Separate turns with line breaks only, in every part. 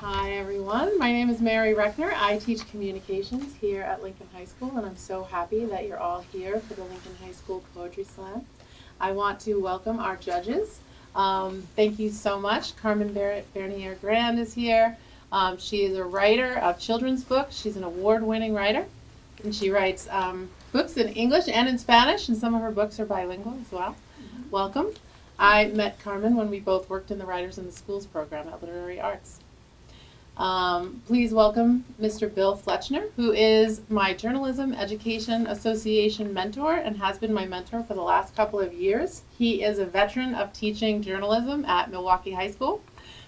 Hi everyone, my name is Mary Reckner. I teach communications here at Lincoln High School and I'm so happy that you're all here for the Lincoln High School Poetry Slam. I want to welcome our judges. Thank you so much. Carmen Bernier Grand is here. She is a writer of children's books. She's an award-winning writer and she writes books in English and in Spanish, and some of her books are bilingual as well. Welcome. I met Carmen when we both worked in the Writers in the Schools program at Literary Arts. Please welcome Mr. Bill Fletchner, who is my Journalism Education Association mentor and has been my mentor for the last couple of years. He is a veteran of teaching journalism at Milwaukee High School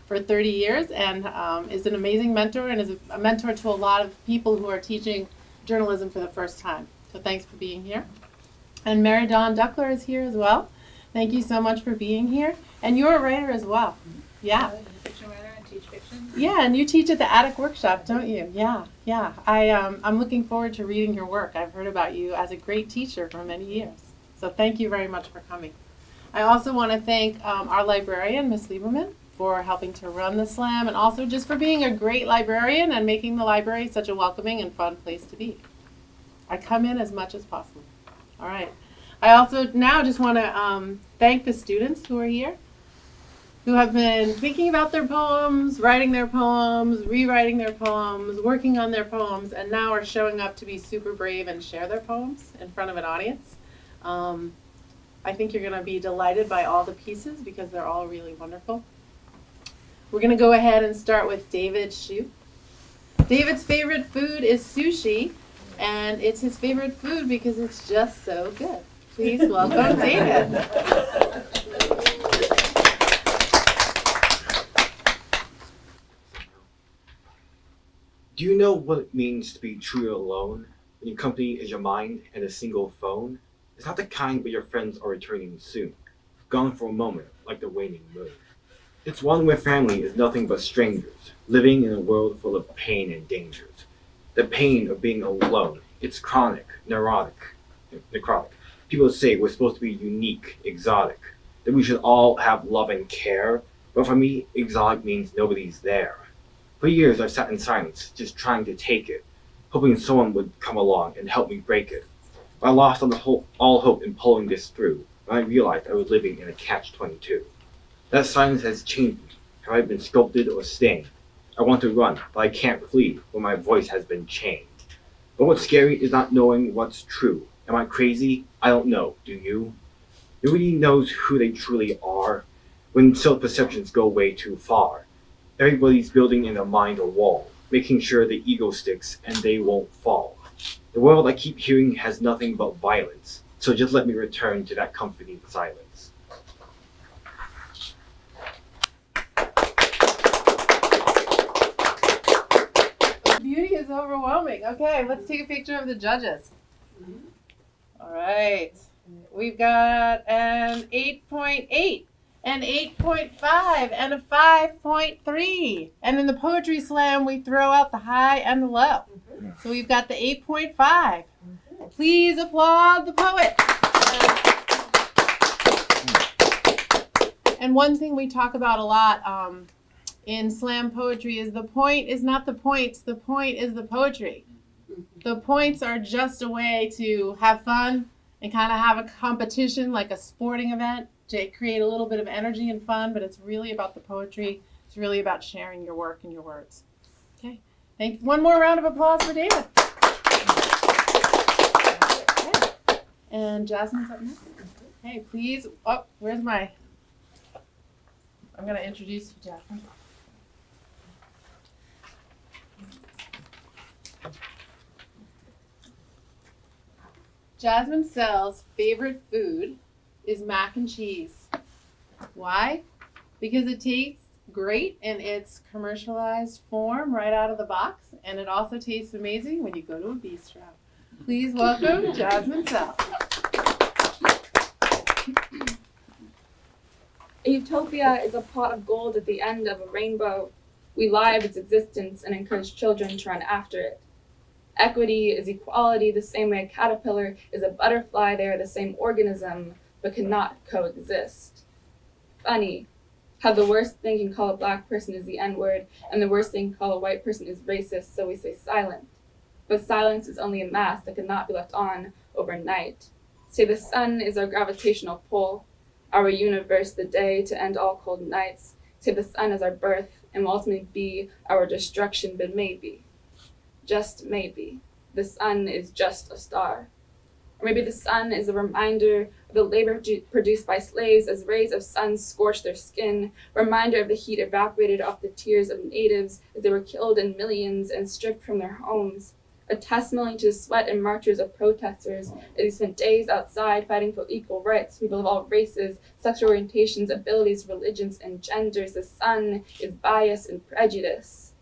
for 30 years and is an amazing mentor and is a mentor to a lot of people who are teaching journalism for the first time. So thanks for being here. And Mary Dawn Duckler is here as well. Thank you so much for being here. And you're a writer as well. Yeah.
Fiction writer and teach fiction.
Yeah, and you teach at the Attic Workshop, don't you? Yeah. I'm looking forward to reading your work. I've heard about you as a great teacher for many years. So thank you very much for coming. I also want to thank our librarian, Ms. Lieberman, for helping to run the slam and also just for being a great librarian and making the library such a welcoming and fun place to be. I come in as much as possible. All right. I also now just want to thank the students who are here, who have been thinking about their poems, writing their poems, rewriting their poems, working on their poems, and now are showing up to be super brave and share their poems in front of an audience. I think you're going to be delighted by all the pieces because they're all really wonderful. We're going to go ahead and start with David Shoup. David's favorite food is sushi, and it's his favorite food because it's just so good. Please welcome David.
Do you know what it means to be truly alone when your company is your mind and a single phone? It's not the kind where your friends are returning soon, gone for a moment like the waning moon. It's one where family is nothing but strangers, living in a world full of pain and dangers. The pain of being alone, it's chronic, necrotic. People say we're supposed to be unique, exotic, that we should all have love and care, but for me, exotic means nobody's there. For years, I've sat in silence, just trying to take it, hoping someone would come along and help me break it. But I lost all hope in pulling this through when I realized I was living in a catch-22. That silence has changed me. Have I been sculpted or stained? I want to run, but I can't flee when my voice has been chained. But what's scary is not knowing what's true. Am I crazy? I don't know. Do you? Nobody knows who they truly are when self-perceptions go way too far. Everybody's building in their mind a wall, making sure the ego sticks and they won't fall. The world I keep hearing has nothing but violence, so just let me return to that comforting silence.
The beauty is overwhelming. Okay, let's take a picture of the judges. All right. We've got an 8.8. An 8.5 and a 5.3. And in the Poetry Slam, we throw out the high and the low. So we've got the 8.5. Please applaud the poet. And one thing we talk about a lot in slam poetry is the point is not the points, the point is the poetry. The points are just a way to have fun and kind of have a competition like a sporting event, to create a little bit of energy and fun, but it's really about the poetry. It's really about sharing your work and your words. Okay, thanks. One more round of applause for David. Okay. And Jasmine's up next. Hey, please. Oh, where's my? I'm going to introduce you, Jasmine. Jasmine Sell's favorite food is mac and cheese. Why? Because it tastes great in its commercialized form right out of the box, and it also tastes amazing when you go to a bistro. Please welcome Jasmine Sell.
A utopia is a pot of gold at the end of a rainbow. We lie of its existence and encourage children to run after it. Equity is equality the same way a caterpillar is a butterfly. They are the same organism, but cannot coexist. Funny. How the worst thing you can call a black person is the N-word, and the worst thing you can call a white person is racist, so we say silent. But silence is only a mask that cannot be left on overnight. Say the sun is our gravitational pull, our universe, the day to end all cold nights. Say the sun is our birth and will ultimately be our destruction, but maybe, just maybe, the sun is just a star. Or maybe the sun is a reminder of the labor produced by slaves as rays of sun scorched their skin, reminder of the heat evaporated off the tears of natives as they were killed in millions and stripped from their homes. A testimony to the sweat and marches of protesters as they spent days outside fighting for equal rights, people of all races, sexual orientations, abilities, religions, and genders. The sun is bias and prejudice.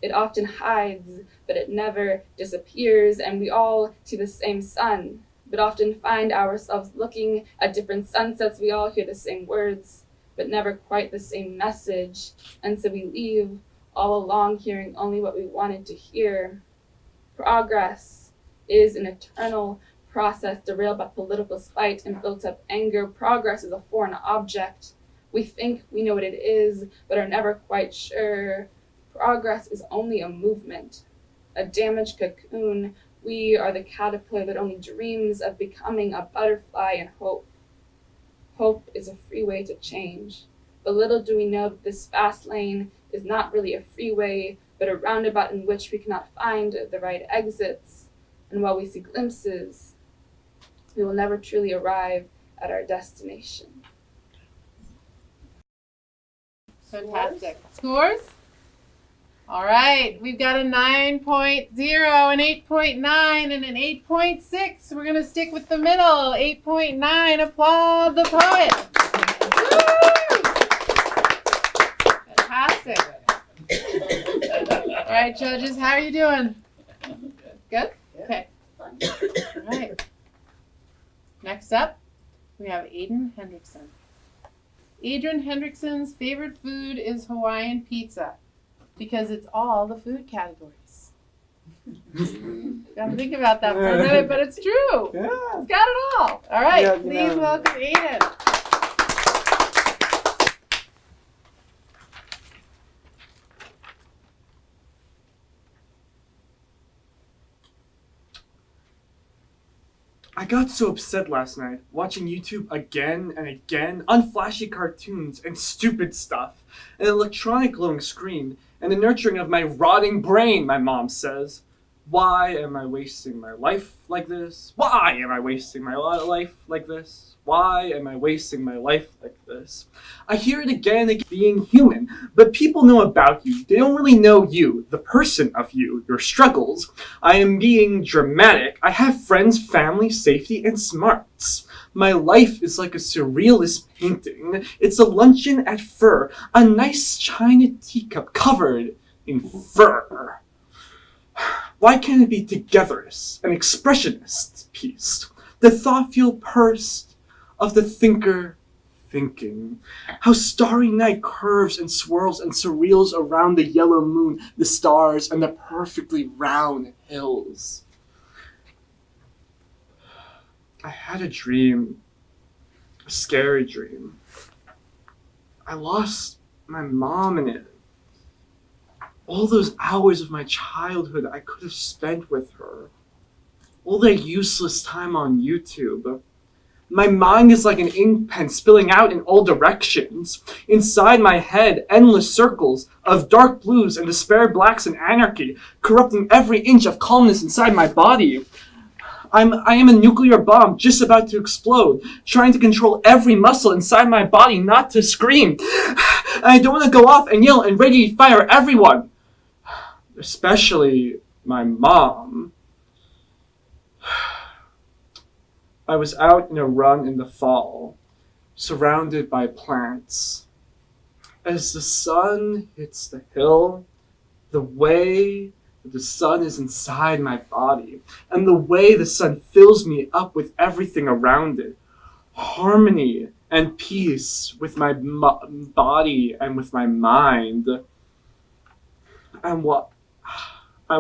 It often hides, but it never disappears, and we all see the same sun, but often find ourselves looking at different sunsets. We all hear the same words, but never quite the same message, and so we leave all along hearing only what we wanted to hear. Progress is an eternal process derailed by political spite and built-up anger. Progress is a foreign object. We think we know what it is, but are never quite sure. Progress is only a movement, a damaged cocoon. We are the caterpillar that only dreams of becoming a butterfly in hope. Hope is a freeway to change. But little do we know that this fast lane is not really a freeway, but a roundabout in which we cannot find the right exits. And while we see glimpses, we will never truly arrive at our destination.
Fantastic. Scores? All right, we've got a 9.0, an 8.9, and an 8.6. We're going to stick with the middle. 8.9. Applaud the poet. Woo! Fantastic. All right, judges, how are you doing? Good? Okay. All right. Next up, we have Aiden Hendrickson. Adrian Hendrickson's favorite food is Hawaiian pizza because it's all the food categories. Gotta think about that for a minute, but it's true.
Yeah.
It's got it all. All right,
Yeah,
please welcome Aiden.
I got so upset last night, watching YouTube again and again, unflashy cartoons and stupid stuff, an electronic glowing screen, and the nurturing of my rotting brain, my mom says. Why am I wasting my life like this? Why am I wasting my life like this? Why am I wasting my life like this? I hear it again and again, being human, but people know about you. They don't really know you, the person of you, your struggles. I am being dramatic. I have friends, family, safety, and smarts. My life is like a surrealist painting. It's a luncheon at Fur, a nice china teacup covered in fur. Why can't it be togetherness, an expressionist piece? The thought-fueled purse of the thinker thinking. How starry night curves and swirls and surreals around the yellow moon, the stars, and the perfectly round hills. I had a dream, a scary dream. I lost my mom in it. All those hours of my childhood I could have spent with her. All that useless time on YouTube. My mind is like an ink pen spilling out in all directions. Inside my head, endless circles of dark blues and despair blacks and anarchy, corrupting every inch of calmness inside my body. I am a nuclear bomb just about to explode, trying to control every muscle inside my body not to scream. And I don't want to go off and yell and radiate fire at everyone. Especially my mom. I was out in a run in the fall, surrounded by plants. As the sun hits the hill, the way the sun is inside my body, and the way the sun fills me up with everything around it, harmony and peace with my body and with my mind. I'm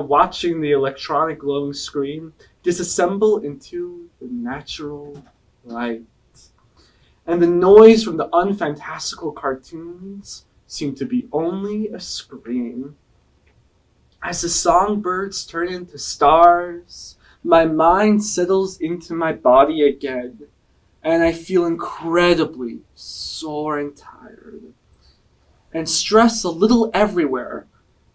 watching the electronic glowing screen disassemble into the natural light. and the noise from the unfantastical cartoons seemed to be only a scream. As the songbirds turn into stars, my mind settles into my body again, and I feel incredibly sore and tired, and stress a little everywhere,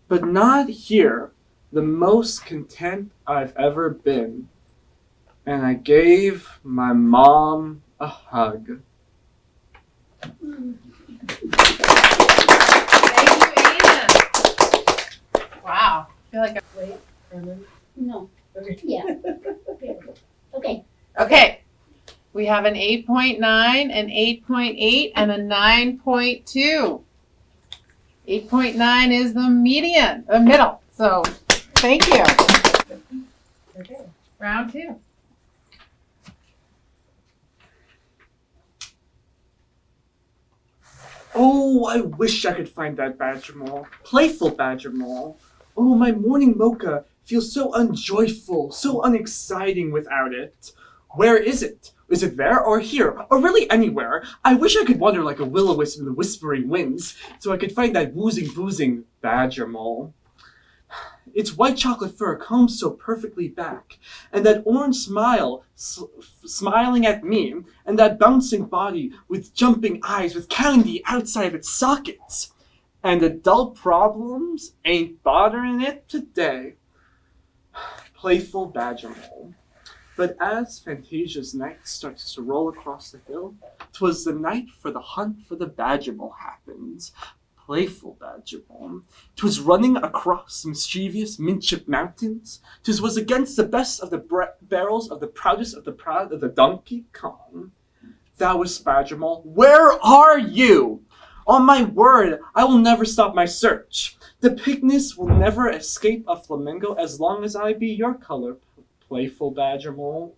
but not here, the most content I've ever been. And I gave my mom a hug.
Thank you, Aiden. Wow. I feel like
No. Yeah. Okay.
Okay. We have an 8.9, an 8.8, and a 9.2. 8.9 is the median, the middle. So, thank you.
Okay.
Round 2.
Oh, I wish I could find that badger mole. Playful badger mole. Oh, my morning mocha feels so unjoyful, so unexciting without it. Where is it? Is it there or here? Or really anywhere? I wish I could wander like a will-o-wisp in the whispering winds, so I could find that woozing, boozing badger mole. Its white chocolate fur combs so perfectly back, and that orange smile smiling at me, and that bouncing body with jumping eyes with candy outside of its sockets. And adult problems ain't bothering it today. Playful badger mole. But as Fantasia's night starts to roll across the hill, 'twas the night for the hunt for the badger mole happens. Playful badger mole. 'Twas running across mischievous Minchip Mountains. 'Twas was against the best of the barrels of the proudest of the proud of the Donkey Kong. Thou was badger mole. Where are you? On my word, I will never stop my search. The pigness will never escape a flamingo as long as I be your color, playful badger mole.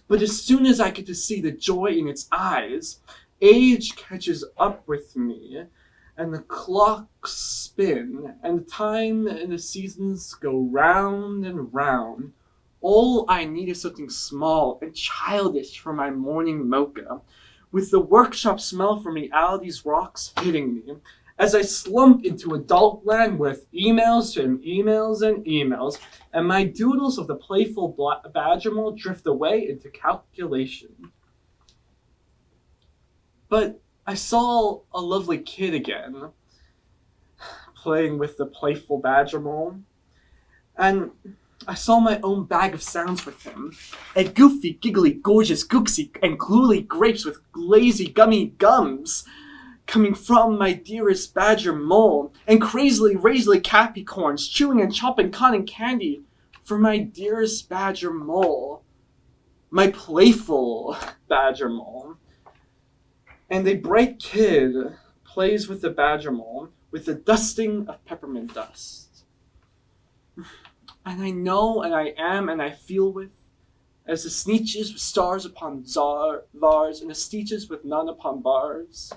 But as soon as I get to see the joy in its eyes, age catches up with me, and the clocks spin, and the time and the seasons go round and round. All I need is something small and childish for my morning mocha, with the workshop smell from reality's rocks hitting me, as I slump into adult land with emails and emails and emails, and my doodles of the playful badger mole drift away into calculation. But I saw a lovely kid again, playing with the playful badger mole, and I saw my own bag of sounds with him. A goofy, giggly, gorgeous, gooksy, and gluely grapes with lazy, gummy gums coming from my dearest badger mole, and crazily, razily capricorns chewing and chopping cotton candy for my dearest badger mole, my playful badger mole. And a bright kid plays with the badger mole with the dusting of peppermint dust. And I know, and I am, and I feel with, as the sneeches with stars upon bars, and the steeches with none upon bars,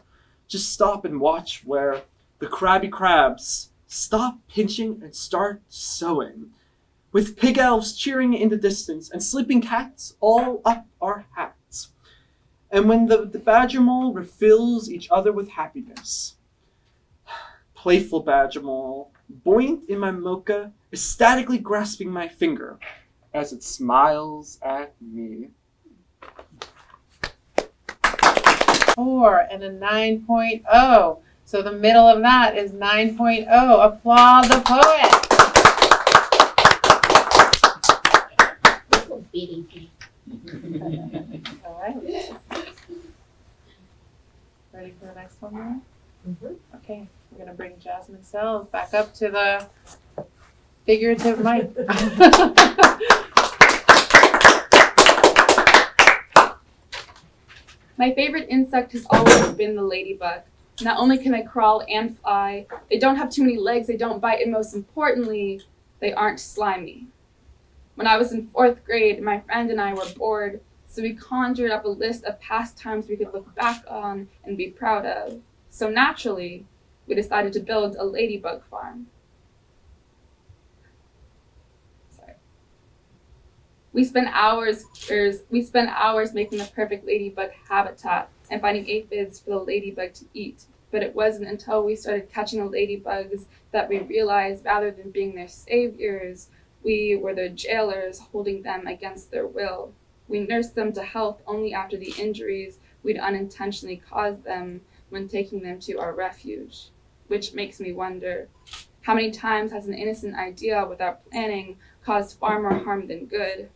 just stop and watch where the crabby crabs stop pinching and start sewing, with pig elves cheering in the distance, and sleeping cats all up our hats. And when the badger mole refills each other with happiness, playful badger mole, buoyant in my mocha, ecstatically grasping my finger as it smiles at me.
4 and a 9.0. So the middle of that is 9.0. Applaud the poet.
Little bitty thing.
All right. Ready for the next one, Laura?
Mhm.
Okay, we're gonna bring Jasmine Sells back up to the figurative mic.
My favorite insect has always been the ladybug. Not only can they crawl and fly, they don't have too many legs, they don't bite, and most importantly, they aren't slimy. When I was in 4th grade, my friend and I were bored, so we conjured up a list of pastimes we could look back on and be proud of. So naturally, we decided to build a ladybug farm. We spent hours making the perfect ladybug habitat, and finding aphids for the ladybug to eat. But it wasn't until we started catching the ladybugs that we realized rather than being their saviors, we were their jailers holding them against their will. We nursed them to health only after the injuries we'd unintentionally caused them when taking them to our refuge. Which makes me wonder, how many times has an innocent idea without planning caused far more harm than good?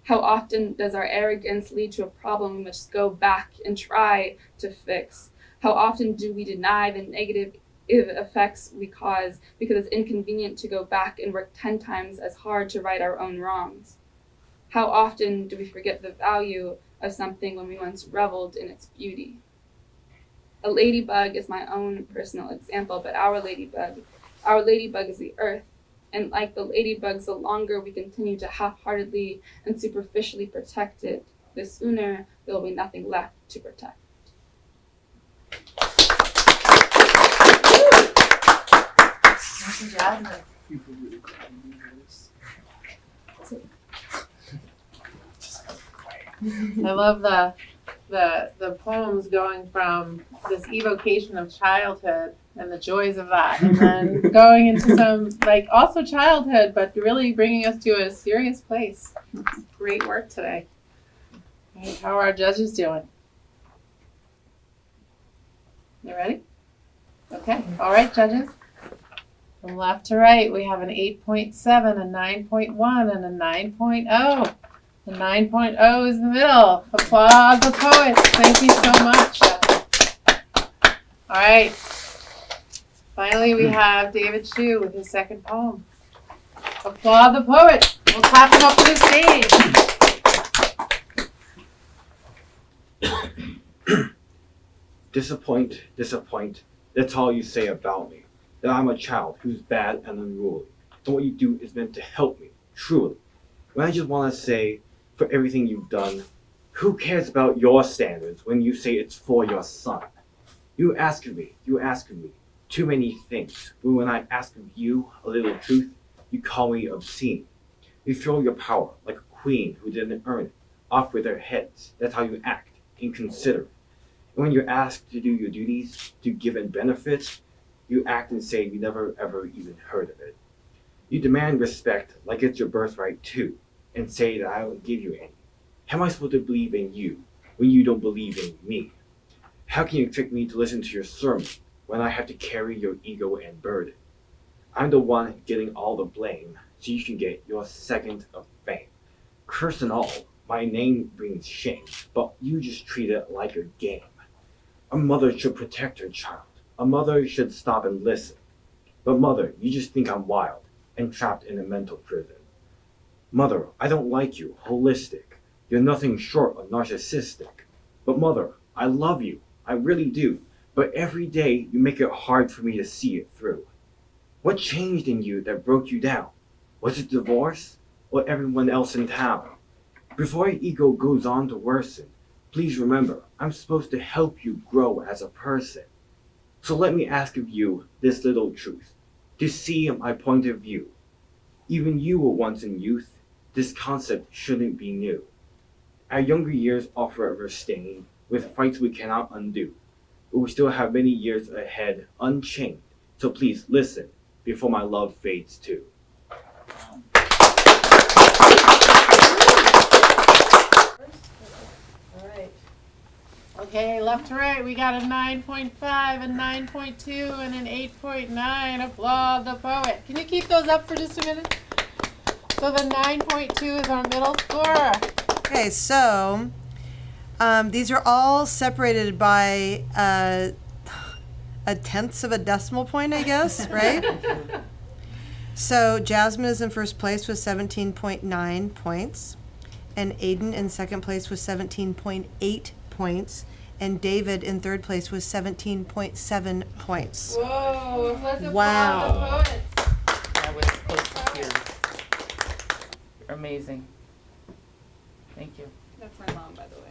How often does our arrogance lead to a problem we must go back and try to fix? How often do we deny the negative effects we cause because it's inconvenient to go back and work 10 times as hard to right our own wrongs? How often do we forget the value of something when we once reveled in its beauty? A ladybug is my own personal example, but our ladybug is the earth. And like the ladybugs, the longer we continue to half-heartedly and superficially protect it, the sooner there will be nothing left to protect.
Thank you, Jasmine.
People really cry when you notice.
I love the poems going from this evocation of childhood and the joys of that, and then going into some like also childhood, but really bringing us to a serious place. Great work today. All right, how are our judges doing? You ready? Okay. All right, judges. From left to right, we have an 8.7, a 9.1, and a 9.0. The 9.0 is the middle. Applaud the poets. Thank you so much. All right. Finally, we have David Shu with his second poem. Applaud the poet. We'll clap him up to the stage.
Disappoint, disappoint. That's all you say about me. That I'm a child who's bad and unruly. And what you do is meant to help me, truly. When I just want to say, for everything you've done, who cares about your standards when you say it's for your son? You ask of me, too many things. But when I ask of you a little truth, you call me obscene. You throw your power like a queen who didn't earn it, off with their heads. That's how you act, inconsiderate. And when you're asked to do your duties, to give in benefits, you act and say you never ever even heard of it. You demand respect like it's your birthright too, and say that I don't give you any. How am I supposed to believe in you when you don't believe in me? How can you trick me to listen to your sermon when I have to carry your ego and burden? I'm the one getting all the blame, so you can get your second of fame. Curse and all, my name brings shame, but you just treat it like a game. A mother should protect her child. A mother should stop and listen. But mother, you just think I'm wild and trapped in a mental prison. Mother, I don't like you, holistic. You're nothing short of narcissistic. But mother, I love you, I really do. But every day you make it hard for me to see it through. What changed in you that broke you down? Was it divorce or everyone else in town? Before your ego goes on to worsen, please remember, I'm supposed to help you grow as a person. So let me ask of you this little truth, to see my point of view. Even you were once in youth. This concept shouldn't be new. Our younger years are forever stained with fights we cannot undo, but we still have many years ahead unchained. So please listen before my love fades too.
All right. Okay, left to right, we got a 9.5, a 9.2, and an 8.9. Applaud the poet. Can you keep those up for just a minute? So the 9.2 is our middle score.
Okay, so these are all separated by a tenth of a decimal point, I guess, right? So Jasmine is in first place with 17.9 points, and Aiden in second place with 17.8 points, and David in third place with 17.7 points.
Whoa, let's applaud
Wow.
the poets.
That was close to tears. Amazing. Thank you.
That's my mom, by the way.